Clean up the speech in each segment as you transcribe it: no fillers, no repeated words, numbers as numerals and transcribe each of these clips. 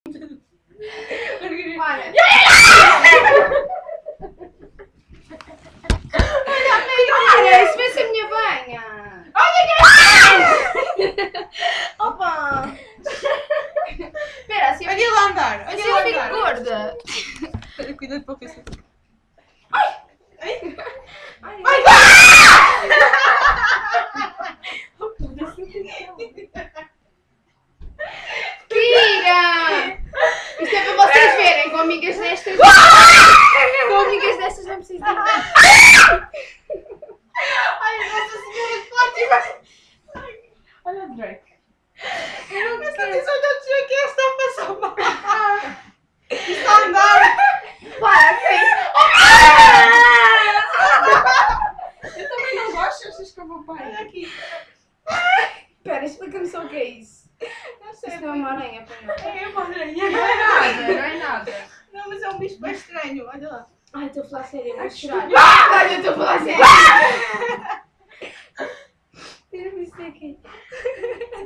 Olha. Olha, isso vai ser a minha banha. Olha, opa. Espera, assim Olha lá andar. assim Olha lá eu fico andar. gorda. Olha, cuidado para o PC. Ai. Kira! Isto é para vocês verem, com amigas destas. Com amigas destas não preciso de nada. Ai, Nossa Senhora de Fátima. Olha o Drake. Eu não Esta quero. diz, olha o Drake, esta a passar mal. Está a andar. Para, quem? Eu também não gosto, achas que eu vou para olha aqui. Espera, explica-me só o que é isso. Não sei. Isto não é uma aranha, para não. É uma aranha. Não é nada, não é nada. Não, mas é um bicho bem estranho. Olha lá. Ai, estou a falar sério, eu vou chorar. Ai, eu estou a falar sério. Tira-me isso daqui.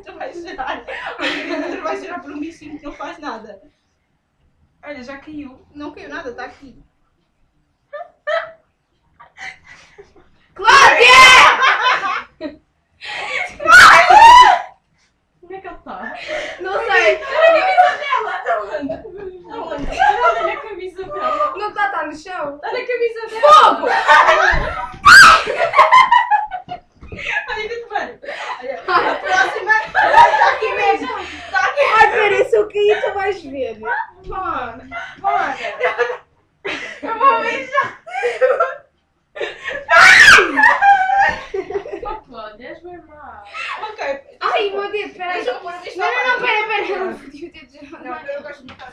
Tu vais chorar. Olha, tu vais chorar por um bichinho que não faz nada. Olha, já caiu. Não caiu nada, está aqui. Cláudia! Onde é que ele está? Não sei. Olha a camisa dela! Aonde? Olha a camisa dela! Não está no chão. Está na camisa dela! Fogo! Olha que mano! Olha, a próxima está aqui mesmo! Está aqui! Ai, peraí, se eu cair, tu vais ver. Bora! Bora! Eu vou beijar. Cláudia, és bem má. Ok! Ai, meu dedo, peraí. Deixa eu pôr a vista Não, à não, parte. pera. Eu não fodi o dedo já. Não, eu gosto de ficar.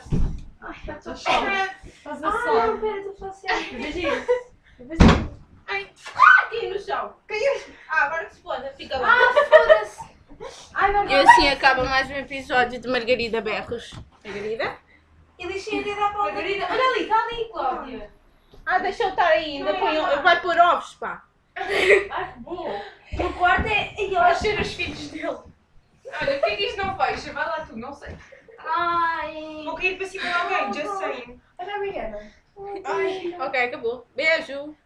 Ai, Estás a sol. Estás a Ah, sol. não, pera, estou a falar sério. Veja. Ai! Aqui no chão! Caiu! Agora que se foda, fica lá! Ah, foda-se. Ai, não, E assim acaba mais um episódio de Margarida Berros. Margarida? Eu deixei a dedo à volta. Margarida, olha ali, está ali, Cláudia. Ah, deixa eu estar aí, ainda põe, vai pôr ovos, pá. Ai, que bom. No quarto é... Vai ser os filhos dele. Olha, porquê que isto não fecha? Vai lá tu, não sei. Ai. Vou cair para cima de alguém, just saying. Olha a Mariana. Ok, acabou. Beijo.